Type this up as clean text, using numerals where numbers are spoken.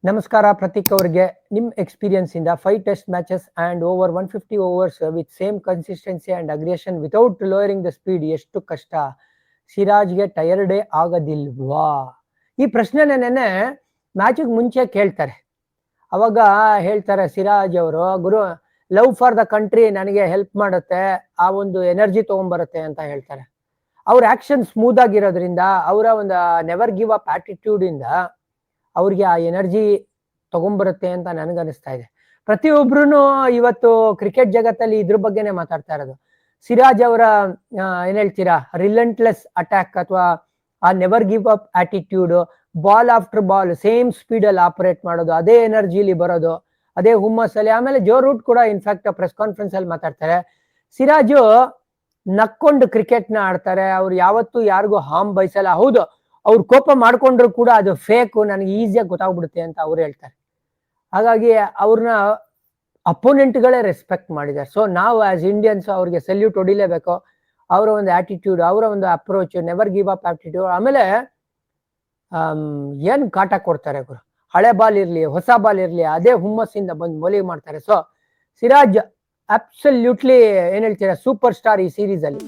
ನಮಸ್ಕಾರ ಪ್ರತೀಕ್ ಅವರಿಗೆ. ನಿಮ್ಮ ಎಕ್ಸ್ಪೀರಿಯನ್ಸ್ ಇಂದ 5 test matches and over 150 overs with same consistency and aggression without lowering the speed ಎಷ್ಟು ಕಷ್ಟ? ಸಿರಾಜ್ಗೆ ಟಯರ್ಡೇ ಆಗೋದಿಲ್ವಾ? ಈ ಪ್ರಶ್ನೆನ ನೆನ್ನೆ ಮ್ಯಾಚಿಗೆ ಮುಂಚೆ ಕೇಳ್ತಾರೆ. ಅವಾಗ ಹೇಳ್ತಾರೆ ಸಿರಾಜ್ ಅವರು, ಗುರು ಲವ್ ಫಾರ್ ದ ಕಂಟ್ರಿ ನನಗೆ ಹೆಲ್ಪ್ ಮಾಡುತ್ತೆ, ಆ ಒಂದು ಎನರ್ಜಿ ತಗೊಂಡ್ಬರುತ್ತೆ ಅಂತ ಹೇಳ್ತಾರೆ. ಅವ್ರ ಆಕ್ಷನ್ ಸ್ಮೂತ್ ಆಗಿರೋದ್ರಿಂದ, ಅವರ ಒಂದು ನೆವರ್ ಗಿವ್ ಅಪ್ ಆಟಿಟ್ಯೂಡ್ ಇಂದ ಅವ್ರಿಗೆ ಆ ಎನರ್ಜಿ ತಗೊಂಡ್ಬರುತ್ತೆ ಅಂತ ನನಗನ್ನಿಸ್ತಾ ಇದೆ. ಪ್ರತಿಯೊಬ್ರು ಇವತ್ತು ಕ್ರಿಕೆಟ್ ಜಗತ್ತಲ್ಲಿ ಇದ್ರ ಬಗ್ಗೆನೇ ಮಾತಾಡ್ತಾ ಇರೋದು. ಸಿರಾಜ್ ಅವರ ಏನ್ ಹೇಳ್ತೀರಾ, ರಿಲೆಂಟ್ಲೆಸ್ ಅಟ್ಯಾಕ್ ಅಥವಾ ಆ never give up attitude, ball after ball same speed ಅಲ್ಲಿ ಆಪರೇಟ್ ಮಾಡೋದು, ಅದೇ ಎನರ್ಜಿಲಿ ಬರೋದು, ಅದೇ ಹುಮ್ಮಸ್ಸಲ್ಲಿ. ಆಮೇಲೆ ಜೋ ರೂಟ್ ಕೂಡ ಇನ್ಫ್ಯಾಕ್ಟ್ ಪ್ರೆಸ್ ಕಾನ್ಫರೆನ್ಸ್ ಅಲ್ಲಿ ಮಾತಾಡ್ತಾರೆ, ಸಿರಾಜು ನಕ್ಕೊಂಡು ಕ್ರಿಕೆಟ್ ನ ಆಡ್ತಾರೆ, ಅವ್ರು ಯಾವತ್ತೂ ಯಾರಿಗೂ ಹಾರ್ಮ್ ಬಯಸಲ್ಲ. ಹೌದು, ಅವ್ರು ಕೋಪ ಮಾಡ್ಕೊಂಡ್ರು ಕೂಡ ಅದು ಫೇಕ್, ನನಗೆ ಈಸಿಯಾಗಿ ಗೊತ್ತಾಗ್ಬಿಡುತ್ತೆ ಅಂತ ಅವ್ರು ಹೇಳ್ತಾರೆ. ಹಾಗಾಗಿ ಅವ್ರನ್ನ ಅಪೋನೆಂಟ್ಗಳೇ ರೆಸ್ಪೆಕ್ಟ್ ಮಾಡಿದ್ದಾರೆ. ಸೊ ನಾವು ಆಸ್ ಇಂಡಿಯನ್ಸ್ ಅವ್ರಿಗೆ ಸಲ್ಯೂಟ್ ಹೊಡಿಲೇಬೇಕು. ಅವರ ಒಂದು ಆಟಿಟ್ಯೂಡ್, ಅವರ ಒಂದು approach, never give up attitude. ಆಮೇಲೆ ಏನ್ ಕಾಟ ಕೊಡ್ತಾರೆ ಗುರು, ಹಳೆ ಬಾಲ್ ಇರ್ಲಿ ಹೊಸ ಬಾಲ್ ಇರ್ಲಿ ಅದೇ ಹುಮ್ಮಸ್ಸಿಂದ ಬಂದು ಬೌಲಿಂಗ್ ಮಾಡ್ತಾರೆ. ಸೊ ಸಿರಾಜ್ ಅಬ್ಸಲ್ಯೂಟ್ಲಿ ಏನ್ ಹೇಳ್ತೀರಾ, ಸೂಪರ್ ಸ್ಟಾರ್ ಈ ಸೀರೀಸ್ ಅಲ್ಲಿ.